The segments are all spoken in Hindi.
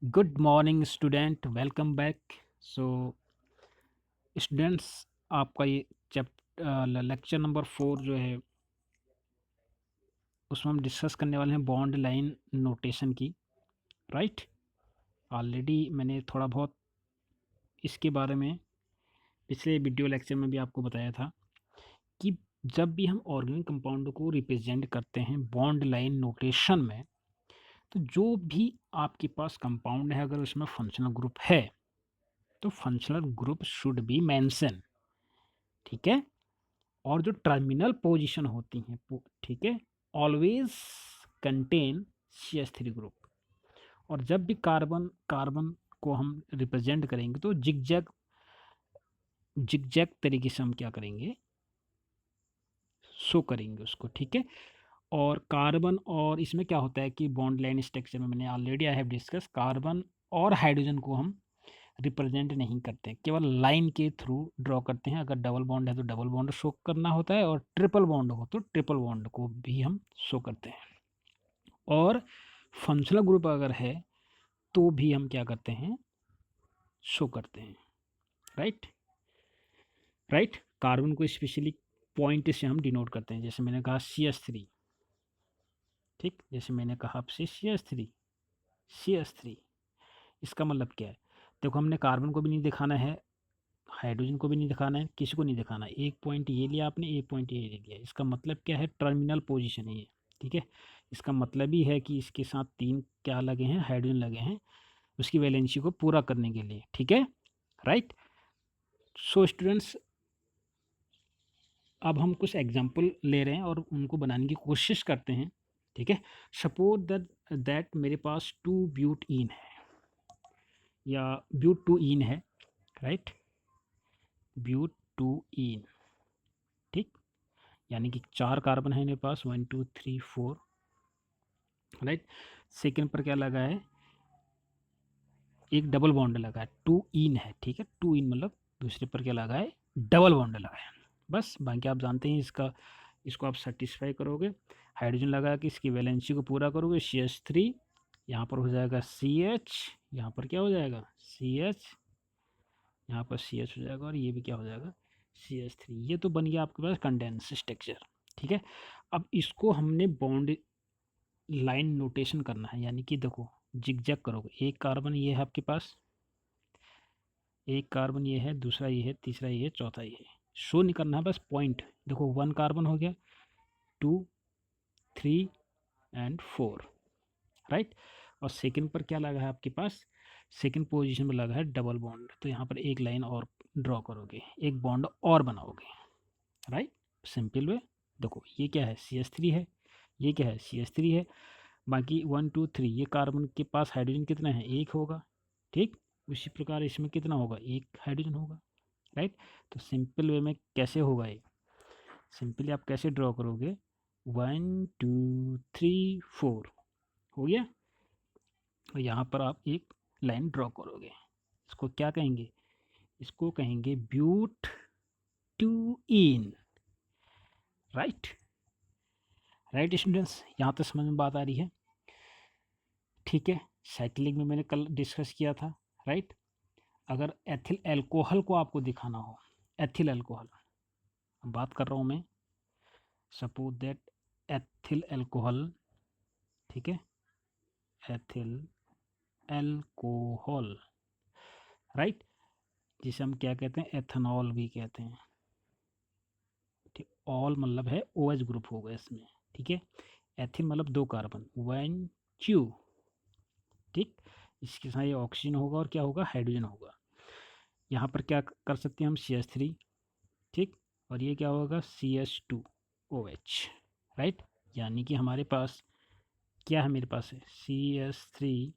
Good morning student, welcome back. So students, आपका ये लेक्चर नंबर 4 जो है उसमें हम डिस्कस करने वाले हैं बॉन्ड लाइन नोटेशन की। राइट, ऑलरेडी मैंने थोड़ा बहुत इसके बारे में पिछले वीडियो लेक्चर में भी आपको बताया था कि जब भी हम ऑर्गेनिक कंपाउंड को रिप्रेजेंट करते हैं बॉन्ड लाइन नोटेशन में, तो जो भी आपके पास कंपाउंड है अगर उसमें फंक्शनल ग्रुप है तो functional group should be mention. ठीक है, और जो टर्मिनल पोजीशन होती हैं, ठीक है, ऑलवेज कंटेन CH3 ग्रुप। और जब भी कार्बन कार्बन को हम रिप्रेजेंट करेंगे तो जिगजैग जिगजैग तरीके से हम क्या करेंगे, शो करेंगे उसको। ठीक है, और कार्बन और इसमें क्या होता है कि बॉन्ड लाइन स्ट्रक्चर में मैंने already I have discuss, carbon और हाइड्रोजन को हम रिप्रेजेंट नहीं करते, केवल लाइन के थ्रू ड्रॉ करते हैं। अगर डबल बॉन्ड है तो डबल बॉन्ड शो करना होता है, और ट्रिपल बॉन्ड हो तो ट्रिपल बॉन्ड को भी हम शो करते हैं। और फंक्शनल ग्रुप अगर है तो भी हम क्या करते हैं, शो करते हैं। राइट राइट, कार्बन को स्पेशली पॉइंट से हम डिनोट करते हैं, जैसे मैंने कहा CH3। ठीक, जैसे मैंने कहा आपसे CH3 इसका मतलब क्या है। देखो, हमने कार्बन को भी नहीं दिखाना है, हाइड्रोजन को भी नहीं दिखाना है, किसी को नहीं दिखाना है। एक पॉइंट ये लिया आपने, एक पॉइंट ये ले लिया, इसका मतलब क्या है, टर्मिनल पोजीशन है ये। ठीक है, इसका मतलब ही है कि इसके साथ 3 क्या लगे हैं, हाइड्रोजन लगे हैं, उसकी वैलेंसी को पूरा करने के लिए। ठीक है, राइट। सो स्टूडेंट्स, अब हम कुछ एग्जाम्पल ले रहे हैं और उनको बनाने की कोशिश करते हैं। ठीक है, सपोज दैट मेरे पास 2 ब्यूट इन है या ब्यूट 2 इन है। राइट, ब्यूट 2 इन। ठीक, यानी कि 4 कार्बन है मेरे पास, 1 2 3 4। राइट, सेकेंड पर क्या लगा है, एक डबल बॉन्ड लगा है, 2 इन है। ठीक है, 2 इन मतलब दूसरे पर क्या लगा है, डबल बॉन्ड लगा है। बस बाकी आप जानते हैं इसका, इसको आप सेटिस्फाई करोगे, हाइड्रोजन लगा के इसकी वैलेंसी को पूरा करोगे, CH3, यहाँ पर हो जाएगा CH, यहाँ पर क्या हो जाएगा CH, यहाँ पर CH हो जाएगा, और ये भी क्या हो जाएगा CH3। ये तो बन गया आपके पास कंडेंस स्ट्रक्चर। ठीक है, अब इसको हमने बॉन्ड लाइन नोटेशन करना है, यानी कि देखो जिगजैग करोगे, एक कार्बन ये है आपके पास, एक कार्बन ये है, दूसरा ये है, तीसरा ये है, चौथा ये है। शो नहीं करना है, बस पॉइंट। देखो 1 कार्बन हो गया, 2 3 एंड 4। राइट, और सेकंड पर क्या लगा है आपके पास, सेकंड पोजीशन में लगा है डबल बॉन्ड, तो यहाँ पर एक लाइन और ड्रॉ करोगे, एक बॉन्ड और बनाओगे। Right, simple way. देखो ये क्या है, CH3 है, ये क्या है CH3 है, बाकी 1 2 3 ये कार्बन के पास हाइड्रोजन कितना है, एक होगा। ठीक, उसी प्रकार इसमें कितना होगा, एक हाइड्रोजन होगा। राइट, तो सिंपल वे में कैसे होगा ये, सिंपली आप कैसे ड्रॉ करोगे, 1 2 3 4 हो गया, और यहाँ पर आप एक लाइन ड्रॉ करोगे। इसको क्या कहेंगे, इसको कहेंगे but 2 ene. Right right students, यहाँ तक समझ में बात आ रही है। ठीक है, साइक्लिंग में मैंने कल डिस्कस किया था। राइट, अगर एथिल अल्कोहल को आपको दिखाना हो, एथिल अल्कोहल बात कर रहा हूँ मैं, सपोज दैट एथिल अल्कोहल। ठीक है, एथिल अल्कोहल। राइट, जिसे हम क्या कहते हैं, एथेनॉल भी कहते हैं। ठीक, ऑल मतलब है OH ग्रुप होगा इसमें। ठीक है, एथिल मतलब 2 कार्बन, 1 2। ठीक, इसके साथ ये ऑक्सीजन होगा और क्या होगा, हाइड्रोजन होगा। यहाँ पर क्या कर सकते हैं हम, CH3। ठीक, और ये क्या होगा, CH2OH। राइट, यानी कि हमारे पास क्या है, मेरे पास है CH3,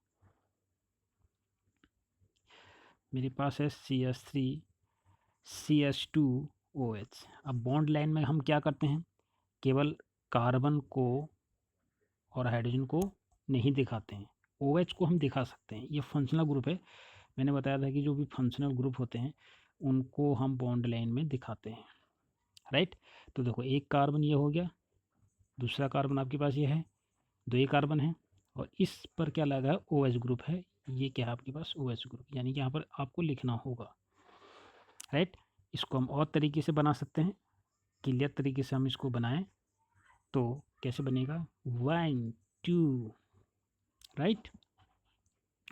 मेरे पास है CH3 CH2OH। अब बॉन्ड लाइन में हम क्या करते हैं, केवल कार्बन को और हाइड्रोजन को नहीं दिखाते हैं, OH को हम दिखा सकते हैं, ये फंक्शनल ग्रुप है। मैंने बताया था कि जो भी फंक्शनल ग्रुप होते हैं उनको हम बॉन्ड लाइन में दिखाते हैं। राइट, तो देखो एक कार्बन ये हो गया, दूसरा कार्बन आपके पास ये है, 2 ही कार्बन है, और इस पर क्या लगा है, OH ग्रुप है, ये क्या है आपके पास OH ग्रुप, यानी कि यहाँ पर आपको लिखना होगा, राइट। इसको हम और तरीके से बना सकते हैं, क्लियर तरीके से हम इसको बनाएं तो कैसे बनेगा 1 2, राइट।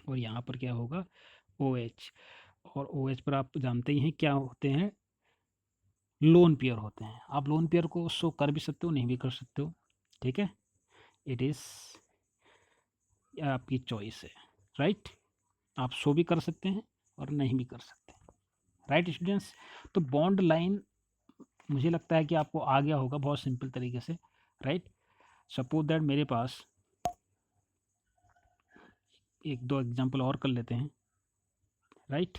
और यहाँ पर क्या होगा OH, और OH पर आप जानते ही हैं क्या होते हैं, लोन पेयर होते हैं। आप लोन पेयर को शो कर भी सकते हो, नहीं भी कर सकते हो, ठीक है। इट इज़ आपकी चॉइस है, राइट। आप शो भी कर सकते हैं और नहीं भी कर सकते, राइट स्टूडेंट्स। तो बॉन्ड लाइन मुझे लगता है कि आपको आ गया होगा बहुत सिंपल तरीके से, राइट। सपोज दैट मेरे पास एक दो एग्जांपल और कर लेते हैं, राइट।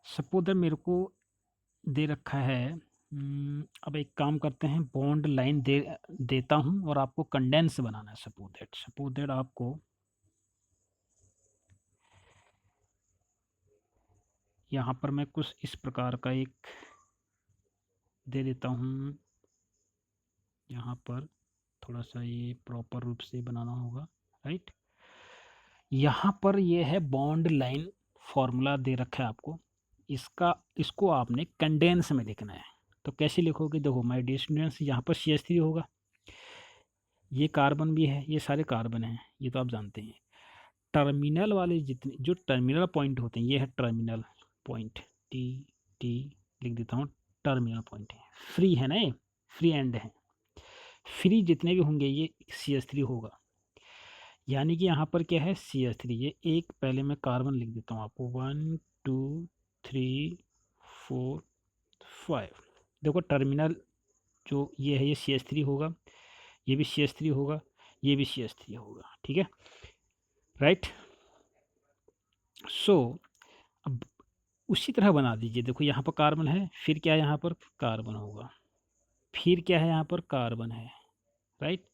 सपोज दैट मेरे को दे रखा है, अब एक काम करते हैं, बॉन्ड लाइन देता हूँ और आपको कंडेंस बनाना है। सपोज दैट आपको यहाँ पर मैं कुछ इस प्रकार का एक दे देता हूँ, यहाँ पर थोड़ा सा ये प्रॉपर रूप से बनाना होगा, राइट। यहाँ पर ये है बॉन्ड लाइन फॉर्मूला दे रखा है आपको, इसको आपने कंडेंस में लिखना है। तो कैसे लिखोगे, देखो माय डियर स्टूडेंट्स, यहाँ पर CH3 होगा, ये कार्बन भी है, ये सारे कार्बन हैं, ये तो आप जानते हैं। टर्मिनल वाले जितने जो टर्मिनल पॉइंट होते हैं, ये है टर्मिनल पॉइंट, टी टी लिख देता हूँ, टर्मिनल पॉइंट है, फ्री है ना, ये फ्री एंड है, फ्री जितने भी होंगे ये CH3 होगा। यानी कि यहाँ पर क्या है CH3, ये एक पहले मैं कार्बन लिख देता हूँ आपको, 1 2 3 4 5। देखो टर्मिनल जो ये है ये CH3 होगा, ये भी CH3 होगा, ये भी CH3 होगा, ठीक है, राइट। सो अब उसी तरह बना दीजिए, देखो यहाँ पर कार्बन है, फिर क्या है यहाँ पर कार्बन होगा, फिर क्या है यहाँ पर कार्बन है, राइट।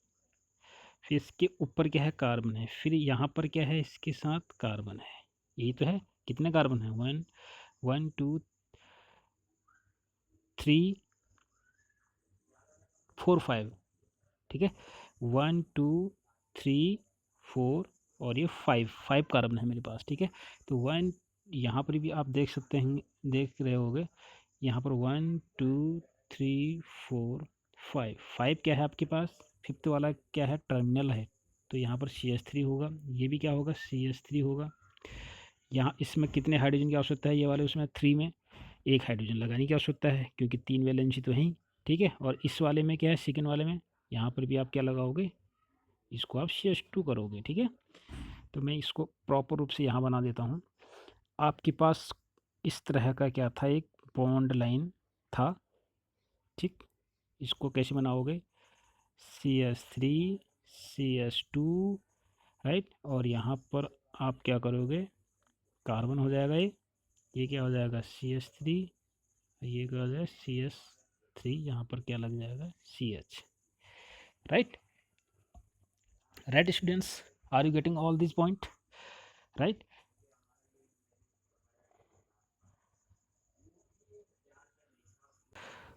फिर इसके ऊपर क्या है कार्बन है, फिर यहाँ पर क्या है इसके साथ कार्बन है, यही तो है। कितने कार्बन है 1 1 2 3 4 5, ठीक है, 1 2 3 4 और ये 5 कार्बन है मेरे पास, ठीक है। तो 1 यहाँ पर भी आप देख सकते हैं, देख रहे होगे यहाँ पर 1 2 3 4 5 क्या है आपके पास, फिफ्थ वाला क्या है टर्मिनल है, तो यहाँ पर CH3 होगा, ये भी क्या होगा CH3 होगा। यहाँ इसमें कितने हाइड्रोजन की आवश्यकता है, ये वाले उसमें 3 में एक हाइड्रोजन लगाने की आवश्यकता है, क्योंकि 3 वैलेंसी तो है, ठीक है। और इस वाले में क्या है, सेकेंड वाले में यहाँ पर भी आप क्या लगाओगे, इसको आप CH2 करोगे, ठीक है। तो मैं इसको प्रॉपर रूप से यहाँ बना देता हूँ। आपके पास इस तरह का क्या था, एक बॉन्ड लाइन था, ठीक। इसको कैसे बनाओगे, CH3 CH2, राइट। और यहाँ पर आप क्या करोगे, कार्बन हो जाएगा, ये क्या हो जाएगा CH3, ये क्या हो जाएगा CH3, यहाँ पर क्या लग जाएगा CH, right. Right students, are you getting all this point, right.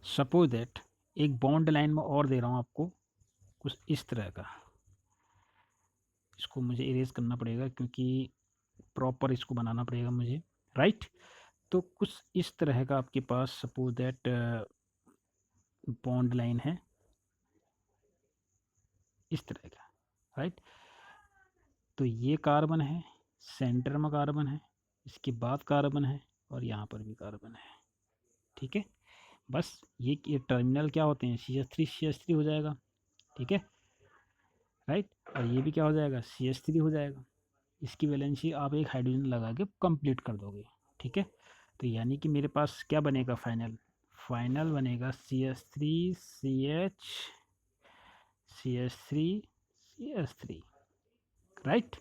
Suppose that एक बॉन्ड लाइन में और दे रहा हूँ आपको कुछ इस तरह का, इसको मुझे इरेज करना पड़ेगा क्योंकि प्रॉपर इसको बनाना पड़ेगा मुझे, राइट। तो कुछ इस तरह का आपके पास सपोज दैट बॉन्ड लाइन है इस तरह का, राइट। तो ये कार्बन है, सेंटर में कार्बन है, इसके बाद कार्बन है, और यहाँ पर भी कार्बन है, ठीक है। बस ये टर्मिनल क्या होते हैं CH3 हो जाएगा, ठीक है, राइट। और ये भी क्या हो जाएगा CH3 हो जाएगा, इसकी वैलेंसी आप एक हाइड्रोजन लगा के कंप्लीट कर दोगे, ठीक है। तो यानी कि मेरे पास क्या बनेगा, फाइनल फाइनल बनेगा CH3 CH CH3 CH3, right.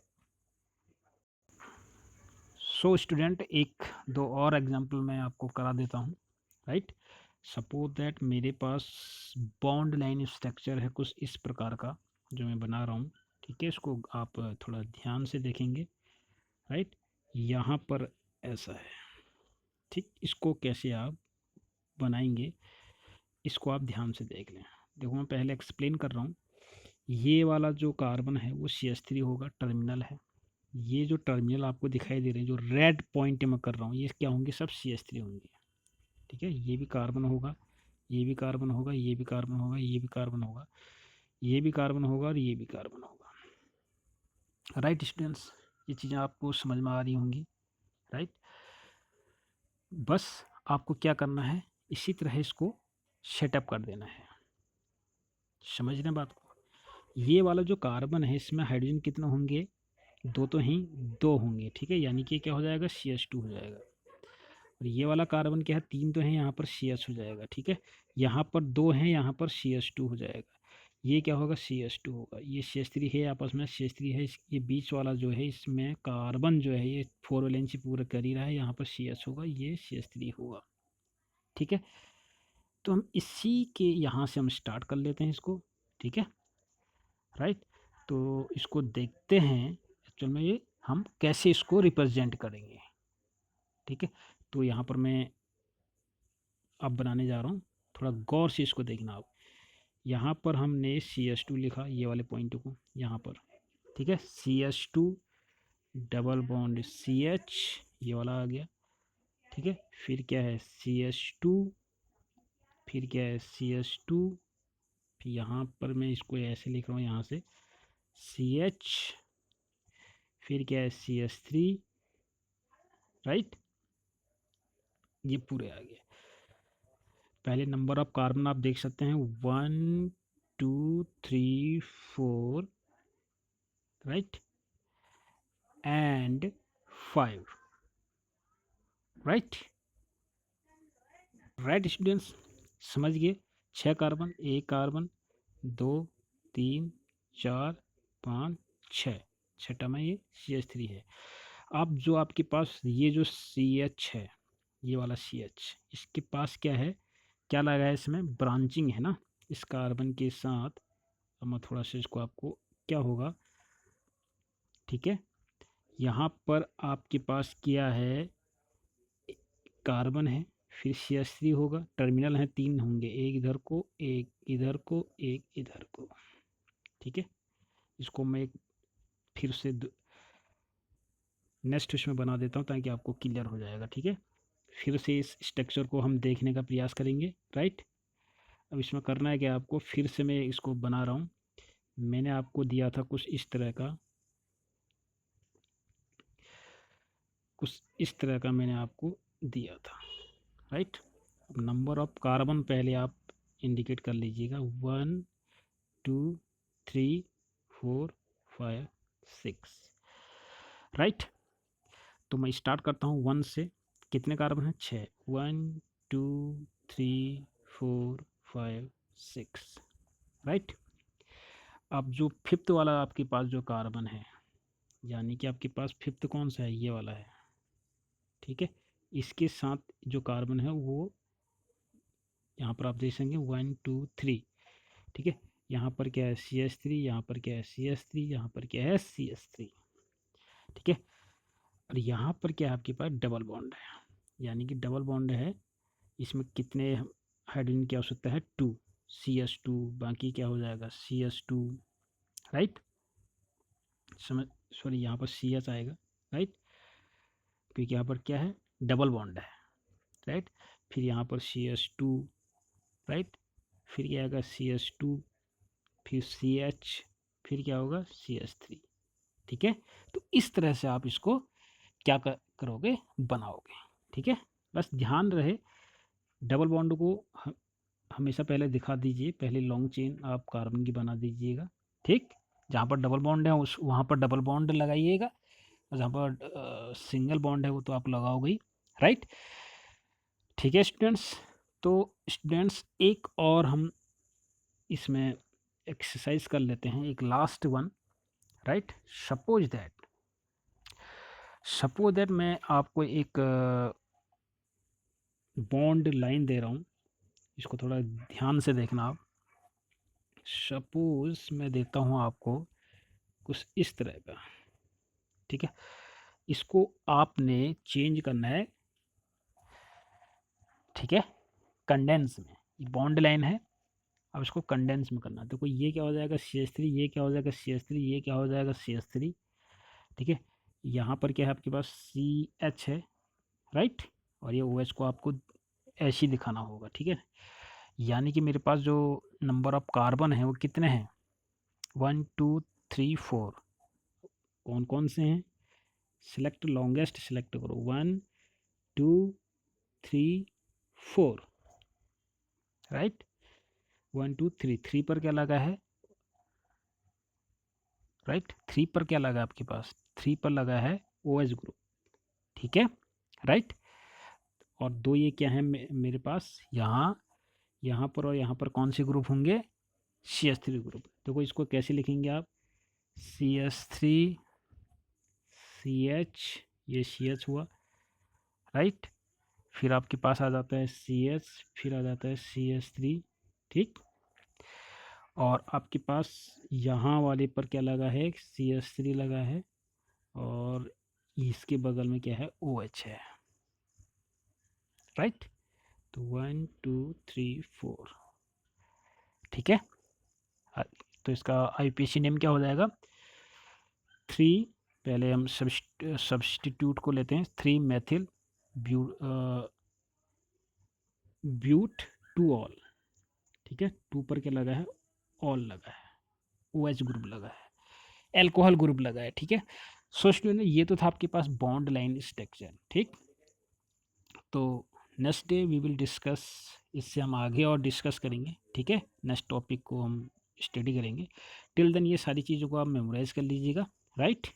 So student एक दो और एग्जांपल मैं आपको करा देता हूँ, राइट। सपोज दैट मेरे पास बॉन्ड लाइन स्ट्रक्चर है कुछ इस प्रकार का जो मैं बना रहा हूँ, ठीक है। इसको आप थोड़ा ध्यान से देखेंगे, राइट। यहाँ पर ऐसा है, ठीक। इसको कैसे आप बनाएंगे, इसको आप ध्यान से देख लें। देखो मैं पहले एक्सप्लेन कर रहा हूँ, ये वाला जो कार्बन है वो CH3 होगा, टर्मिनल है, ये जो टर्मिनल आपको दिखाई दे रहे हैं, जो रेड पॉइंट में कर रहा हूँ, ये क्या होंगे, सब CH3 होंगे। ठीक है, ये भी कार्बन होगा, ये भी कार्बन होगा, ये भी कार्बन होगा, ये भी कार्बन होगा, ये भी कार्बन होगा और ये भी कार्बन होगा। राइट स्टूडेंट्स, ये चीज़ें आपको समझ में आ रही होंगी। राइट, बस आपको क्या करना है, इसी तरह इसको सेटअप कर देना है। समझ रहे हैं बात को? ये वाला जो कार्बन है इसमें हाइड्रोजन कितने होंगे, दो तो ही, दो होंगे। ठीक है, यानी कि क्या हो जाएगा, CH2 हो जाएगा। और ये वाला कार्बन क्या है, तीन तो है, यहाँ पर CH हो जाएगा। ठीक है, यहाँ पर दो हैं, यहाँ पर CH2 हो जाएगा। ये क्या होगा, CH2 होगा। ये CH3 है, आपस में CH3 है। ये बीच वाला जो है इसमें कार्बन जो है ये 4 वैलेंसी पूरा कर ही रहा है, यहाँ पर CH होगा, ये CH3 होगा। ठीक है, तो हम इसी के यहाँ से हम स्टार्ट कर लेते हैं इसको। ठीक है, राइट, तो इसको देखते हैं एक्चुअल में ये हम कैसे इसको रिप्रेजेंट करेंगे। ठीक है, तो यहाँ पर मैं अब बनाने जा रहा हूँ, थोड़ा गौर से इसको देखना आप। यहाँ पर हमने CH2 लिखा, ये वाले पॉइंट को यहाँ पर। ठीक है, CH2 डबल बॉन्ड CH, ये वाला आ गया। ठीक है, फिर क्या है, CH2, फिर क्या है, CH2, फिर यहाँ पर मैं इसको ऐसे लिख रहा हूँ, यहाँ से CH, फिर क्या है, CH3। राइट, ये पूरे आ गए। पहले नंबर ऑफ कार्बन आप देख सकते हैं, 1 2 3 4, right, and 5। Right, right students, समझ गए। 6 कार्बन, एक कार्बन, 2 3 4 5 6, छठा में ये CH3 है। अब जो आपके पास ये जो CH है, ये वाला CH, इसके पास क्या है, क्या लगा है इसमें, ब्रांचिंग है ना इस कार्बन के साथ। अब मैं थोड़ा सा इसको आपको, क्या होगा, ठीक है, यहाँ पर आपके पास क्या है, कार्बन है, फिर CH3 होगा, टर्मिनल है, तीन होंगे, एक इधर को, एक इधर को, एक इधर को। ठीक है, इसको मैं एक फिर से नेक्स्ट इसमें बना देता हूँ ताकि आपको क्लियर हो जाएगा। ठीक है, फिर से इस स्ट्रक्चर को हम देखने का प्रयास करेंगे। राइट, अब इसमें करना है कि आपको फिर से मैं इसको बना रहा हूँ। मैंने आपको दिया था कुछ इस तरह का, कुछ इस तरह का मैंने आपको दिया था। राइट, अब नंबर ऑफ कार्बन पहले आप इंडिकेट कर लीजिएगा, 1 2 3 4 5 6। राइट, तो मैं स्टार्ट करता हूँ 1 से। कितने कार्बन हैं, 6, 1 2 3 4 5 6। राइट, अब जो फिफ्थ वाला आपके पास जो कार्बन है, यानी कि आपके पास फिफ्थ कौन सा है, ये वाला है। ठीक है, इसके साथ जो कार्बन है वो यहाँ पर आप देख सकेंगे 1 2 3। ठीक है, यहाँ पर क्या है, CH3, यहाँ पर क्या है, CH3, यहाँ पर क्या है, CH3। ठीक है, और यहाँ पर क्या है, आपके पास डबल बॉन्ड है, यानी कि डबल बॉन्ड है, इसमें कितने हाइड्रोजन की आवश्यकता है, 2, CH2, बाकी क्या हो जाएगा, CH2। राइट, समझ, सॉरी यहाँ पर CH आएगा। राइट, क्योंकि यहाँ पर क्या है, डबल बॉन्ड है। राइट, फिर यहाँ पर CH2। राइट, फिर क्या आएगा, CH2, फिर CH, फिर क्या होगा, CH3। ठीक है, तो इस तरह से आप इसको क्या करोगे, बनाओगे। ठीक है, बस ध्यान रहे डबल बॉन्ड को हमेशा पहले दिखा दीजिए, पहले लॉन्ग चेन आप कार्बन की बना दीजिएगा। ठीक, जहाँ पर डबल बॉन्ड है उस वहाँ पर डबल बॉन्ड लगाइएगा, और जहाँ पर सिंगल बॉन्ड है वो तो आप लगाओगे ही। राइट, ठीक है स्टूडेंट्स, तो स्टूडेंट्स एक और हम इसमें एक्सरसाइज कर लेते हैं, एक last one. Right, suppose that मैं आपको एक बॉन्ड लाइन दे रहा हूँ, इसको थोड़ा ध्यान से देखना आप। सपोज मैं देता हूँ आपको कुछ इस तरह का। ठीक है, इसको आपने चेंज करना है। ठीक है, कंडेंस में बॉन्ड लाइन है, अब इसको कंडेंस में करना है। देखो ये क्या हो जाएगा, CH3, ये क्या हो जाएगा, CH3, ये क्या हो जाएगा, CH3। ठीक है, यहाँ पर क्या है आपके पास CH है, राइट, और ये OH को आपको ऐसे ही दिखाना होगा, ठीक है। यानी कि मेरे पास जो नंबर ऑफ कार्बन है वो कितने हैं, 1 2 3 4। कौन कौन से हैं, सिलेक्ट लॉन्गेस्ट सिलेक्ट करो, 1 2 3 4, राइट। 1 2 3, 3 पर क्या लगा है, राइट, 3 पर क्या लगा आपके पास, 3 पर लगा है OH ग्रुप, ठीक है, राइट। और 2 ये क्या है मेरे पास, यहाँ पर और यहाँ पर कौन से ग्रुप होंगे, CH3 ग्रुप। देखो इसको कैसे लिखेंगे आप, CH3 CH, ये CH हुआ, राइट। फिर आपके पास आ जाता है CH, फिर आ जाता है CH3, ठीक। और आपके पास यहाँ वाले पर क्या लगा है, CH3 लगा है, और इसके बगल में क्या है, OH है, राइट। तो 1 2 3 4, ठीक है। तो इसका IUPAC नेम क्या हो जाएगा, 3, पहले हम सब्स्टिट्यूट को लेते हैं, 3 मेथिल ब्यूट 2 ऑल, ठीक है। 2 पर क्या लगा है, ऑल लगा है, OH ग्रुप लगा है, एल्कोहल ग्रुप लगा है, ठीक है। सो स्टूडेंट ये तो था आपके पास बॉन्ड लाइन स्ट्रक्चर, ठीक। तो next day we will discuss, इससे हम आगे और डिस्कस करेंगे, ठीक है। नेक्स्ट टॉपिक को हम स्टडी करेंगे। टिल देन ये सारी चीज़ों को आप मेमोराइज कर लीजिएगा, राइट।